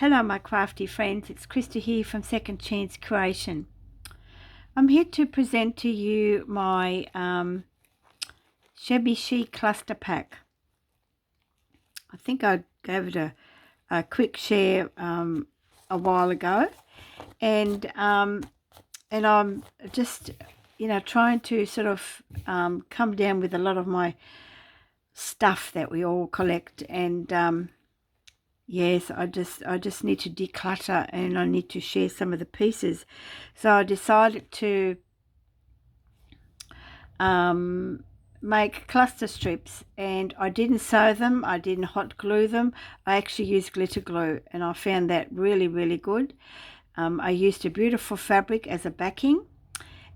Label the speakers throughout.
Speaker 1: Hello my crafty friends, it's Krista here from Second Chance Creation. I'm here to present to you my Shabby Chic cluster pack. I think I gave it a quick share a while ago, and I'm just trying to sort of come down with a lot of my stuff that we all collect, and yes, I just need to declutter, and I need to share some of the pieces. So I decided to make cluster strips, and I didn't sew them, I didn't hot glue them. I actually used glitter glue, and I found that really good. I used a beautiful fabric as a backing,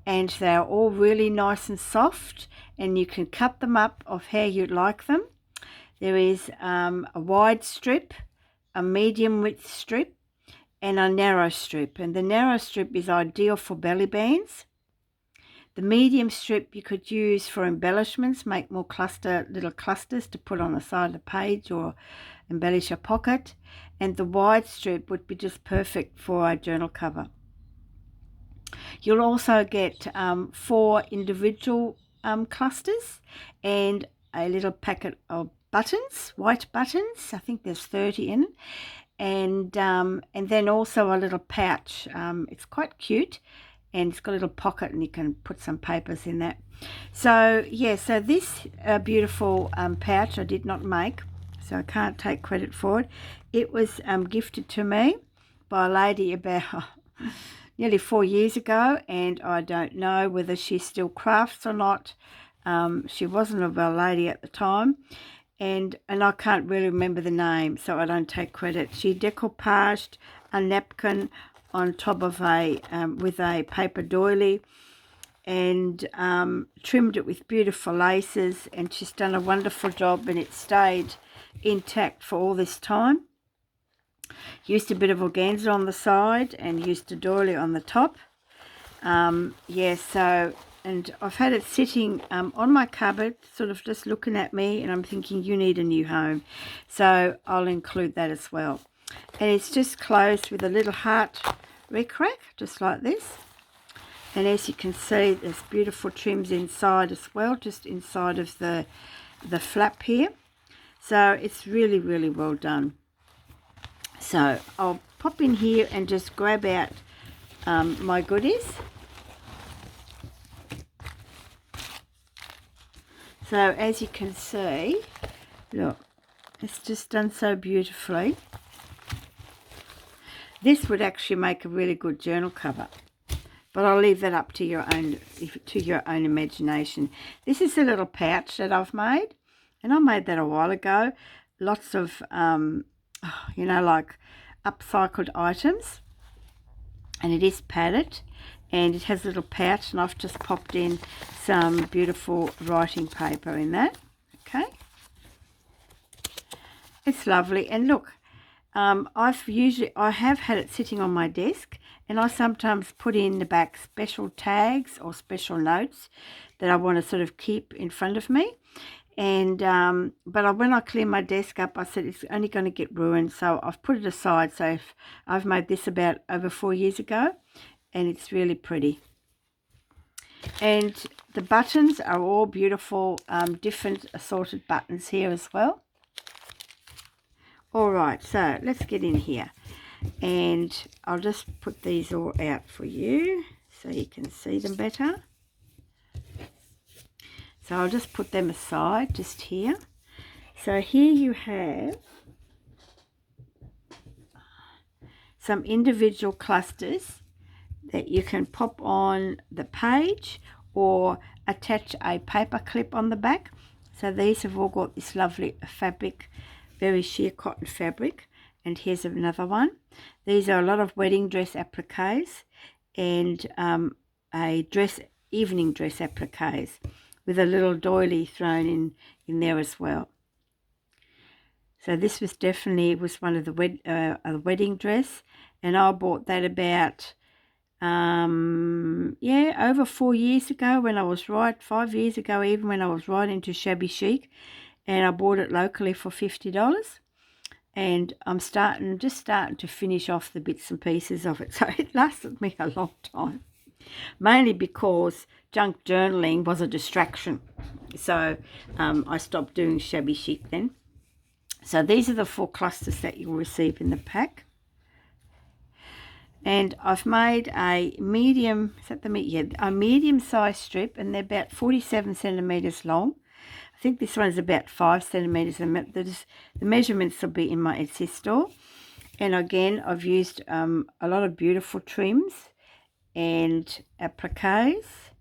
Speaker 1: and they're all really nice and soft, and you can cut them up of how you'd like them. There is a wide strip, a medium width strip, and a narrow strip, and the narrow strip is ideal for belly bands. The medium strip you could use for embellishments, make more little clusters to put on the side of the page or embellish a pocket, and the wide strip would be just perfect for a journal cover. You'll also get 4 individual clusters and a little packet of buttons, white buttons. I think there's 30 in it, and then also a little pouch. It's quite cute, and it's got a little pocket, and you can put some papers in that. So yeah, so this beautiful pouch I did not make, so I can't take credit for it. It was gifted to me by a lady about nearly 4 years ago, and I don't know whether she still crafts or not. She wasn't a well lady at the time, and I can't really remember the name, so I don't take credit. She decoupaged a napkin on top of a with a paper doily, and trimmed it with beautiful laces, and she's done a wonderful job, and it stayed intact for all this time. Used a bit of organza on the side and used a doily on the top. Yeah, so, and I've had it sitting on my cupboard, sort of just looking at me, and I'm thinking, you need a new home. So I'll include that as well. And it's just closed with a little heart rickrack, just like this. And as you can see, there's beautiful trims inside as well, just inside of the flap here. So it's really well done. So I'll pop in here and just grab out my goodies. So as you can see, look, it's just done so beautifully. This would actually make a really good journal cover, but I'll leave that up to your own imagination. This is a little pouch that I've made, and I made that a while ago. Lots of like upcycled items, and it is padded, and it has a little pouch, and I've just popped in some beautiful writing paper in that. Okay, it's lovely. And look, I have had it sitting on my desk, and I sometimes put in the back special tags or special notes that I want to sort of keep in front of me. And but when I clean my desk up, I said it's only going to get ruined, so I've put it aside. So I've made this about over 4 years ago, and it's really pretty. And the buttons are all beautiful, different assorted buttons here as well. All right, so let's get in here, and I'll just put these all out for you so you can see them better. So I'll just put them aside just here. So here you have some individual clusters that you can pop on the page or attach a paper clip on the back. So these have all got this lovely fabric, very sheer cotton fabric. And here's another one. These are a lot of wedding dress appliques and evening dress appliques, with a little doily thrown in there as well. So this was one of the wedding dress, and I bought that about over 4 years ago, when I was 5 years ago even, when I was right into Shabby Chic, and I bought it locally for $50. and I'm just starting to finish off the bits and pieces of it. So it lasted me a long time, mainly because junk journaling was a distraction. So I stopped doing Shabby Chic then. So these are the 4 clusters that you'll receive in the pack. And I've made a medium, is that a medium size strip, and they're about 47 centimeters long. I think this one is about 5 centimeters. The measurements will be in my Etsy store. And again, I've used a lot of beautiful trims and appliques.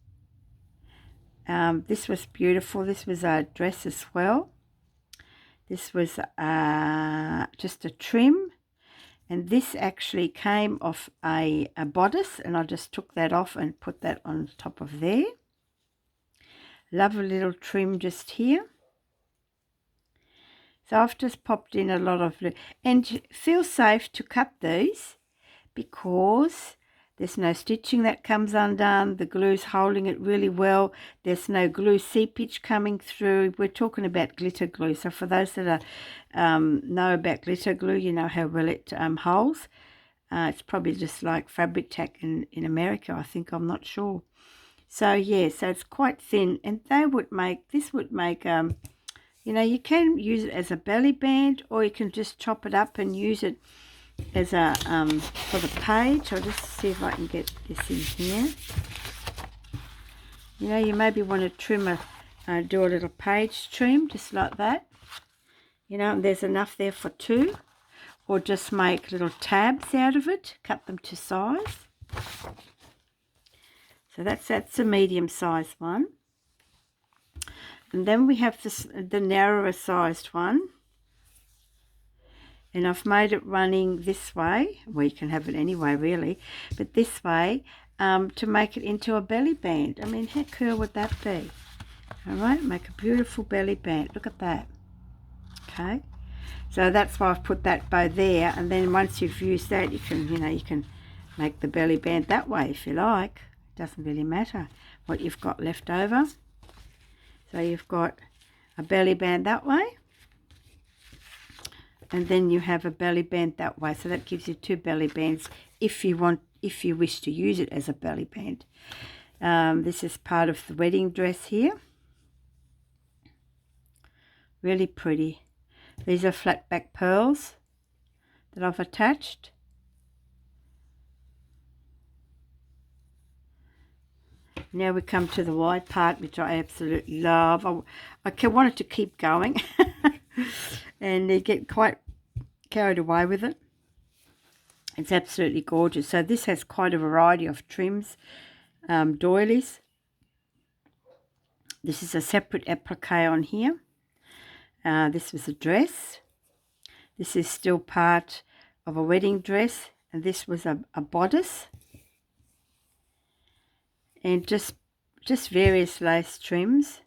Speaker 1: This was beautiful. This was a dress as well. This was just a trim. And this actually came off a bodice, and I just took that off and put that on top of there. Lovely little trim just here. So I've just popped in a lot of, and feel safe to cut these because there's no stitching that comes undone. The glue's holding it really well. There's no glue seepage coming through. We're talking about glitter glue. So for those that know about glitter glue, you know how well it holds. It's probably just like fabric tack in America, I think. I'm not sure. So yeah, so it's quite thin, and this would make you know, you can use it as a belly band, or you can just chop it up and use it as a for the page. I'll just see if I can get this in here. You know, you maybe want to trim do a little page trim just like that. You know, and there's enough there for 2, or just make little tabs out of it, cut them to size. So that's a medium sized one. And then we have the narrower sized one. And I've made it running this way. Well, you can have it anyway, really. But this way, to make it into a belly band. I mean, how cool would that be? All right, make a beautiful belly band. Look at that. Okay. So that's why I've put that bow there. And then once you've used that, you can make the belly band that way if you like. Doesn't really matter what you've got left over. So you've got a belly band that way, and then you have a belly band that way. So that gives you 2 belly bands if you wish to use it as a belly band. This is part of the wedding dress here. Really pretty. These are flat back pearls that I've attached. Now we come to the wide part, which I absolutely love. I wanted to keep going and they get quite carried away with it. It's absolutely gorgeous. So this has quite a variety of trims, doilies. This is a separate applique on here. This was a dress. This is still part of a wedding dress, and this was a bodice. And just various lace trims.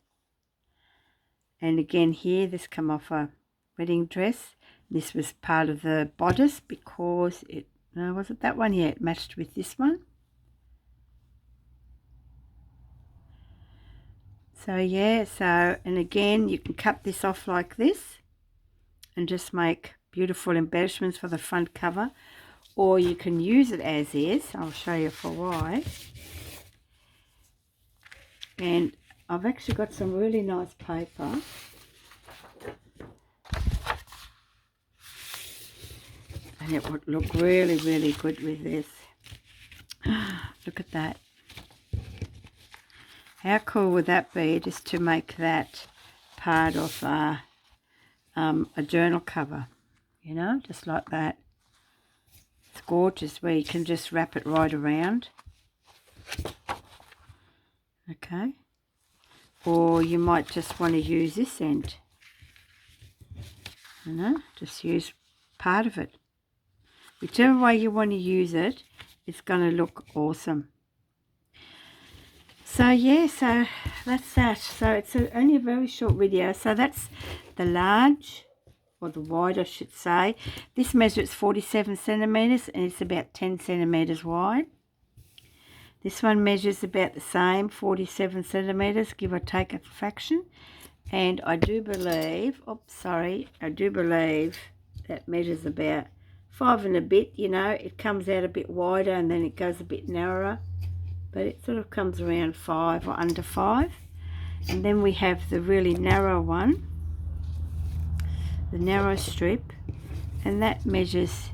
Speaker 1: And again here, this come off a wedding dress. This was part of the bodice because it, was it that one? Yeah, it matched with this one. So yeah, and again, you can cut this off like this and just make beautiful embellishments for the front cover, or you can use it as is. I'll show you for why. And I've actually got some really nice paper. And it would look really, really good with this. Look at that. How cool would that be, just to make that part of a journal cover, you know, just like that. It's gorgeous, where you can just wrap it right around. Okay. Or you might just want to use this end. You know, just use part of it. Whichever way you want to use it, it's going to look awesome. So yeah, so that's that. So it's only a very short video. So that's the large, or the wide I should say. This measures 47 centimeters and it's about 10 centimeters wide. This one measures about the same, 47 centimeters, give or take a fraction. And I do believe, I do believe that measures about 5 and a bit, you know. It comes out a bit wider and then it goes a bit narrower, but it sort of comes around 5 or under 5. And then we have the really narrow one, the narrow strip, and that measures,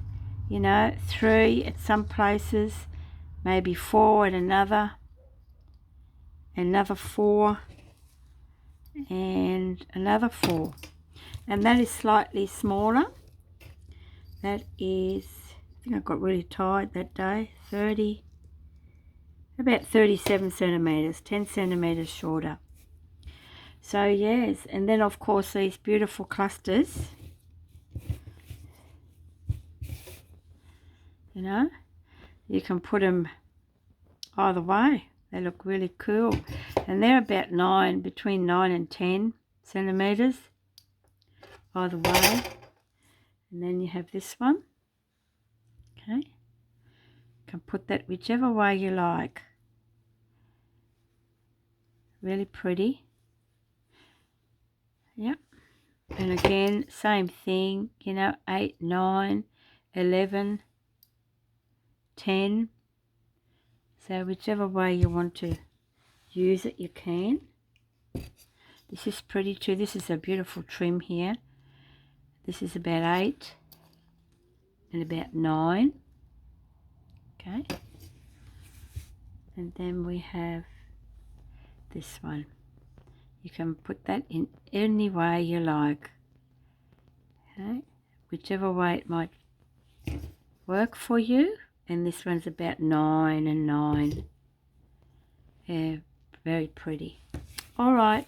Speaker 1: you know, 3 at some places, maybe 4 at another 4, and another 4. And that is slightly smaller. That is, I think I got really tired that day, about 37 centimeters, 10 centimeters shorter. So yes, and then of course these beautiful clusters, you know, you can put them either way. They look really cool, and they're about between 9 and 10 centimeters either way. And then you have this one. Okay, you can put that whichever way you like. Really pretty. Yep. And again, same thing, you know, 8, 9, 11, 10. So whichever way you want to use it, you can. This is pretty too. This is a beautiful trim here. This is about 8 and about 9. Okay. And then we have this one. You can put that in any way you like. Okay. Whichever way it might work for you. And this one's about 9 and 9. Yeah, very pretty. All right,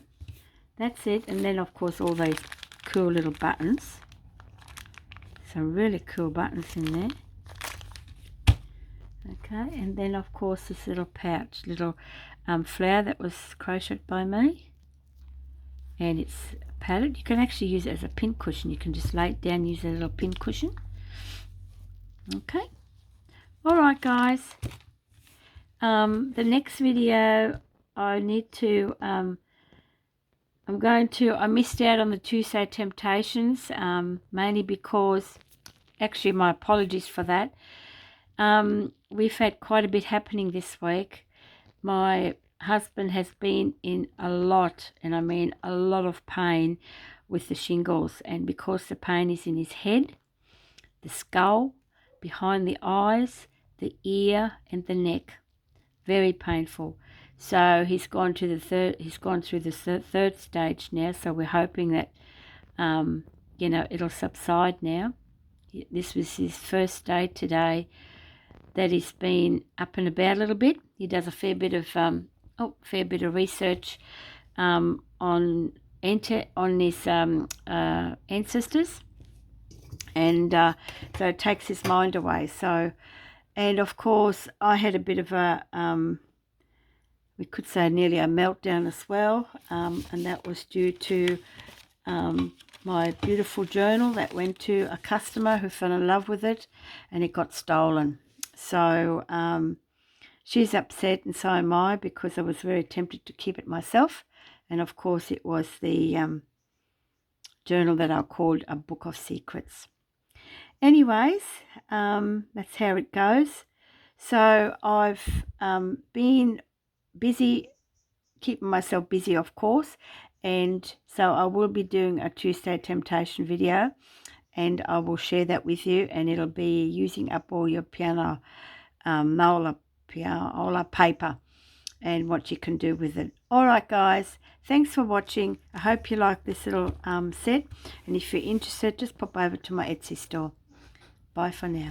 Speaker 1: that's it. And then of course all these cool little buttons. Some really cool buttons in there. Okay, and then of course this little pouch, little flower that was crocheted by me. And it's padded. You can actually use it as a pin cushion. You can just lay it down, use a little pin cushion. Okay. All right, guys. The next video I need to, I missed out on the Tuesday Temptations, mainly because, actually my apologies for that. We've had quite a bit happening this week. My husband has been in a lot, and I mean a lot of pain with the shingles, and because the pain is in his head, the skull, behind the eyes, the ear and the neck, very painful. So he's gone through the third stage now, so we're hoping that you know, it'll subside now. This was his first day today that he's been up and about a little bit. He does a fair bit of research on his ancestors, and so it takes his mind away. So, and of course I had a bit of a we could say nearly a meltdown as well, and that was due to my beautiful journal that went to a customer who fell in love with it, and it got stolen. So she's upset, and so am I, because I was very tempted to keep it myself. And of course it was the journal that I called A Book of Secrets. Anyways, that's how it goes. So I've been busy, keeping myself busy, of course, and so I will be doing a Tuesday Temptation video, and I will share that with you, and it'll be using up all your pianola paper and what you can do with it. All right, guys, thanks for watching. I hope you like this little set, and if you're interested, just pop over to my Etsy store. Bye for now.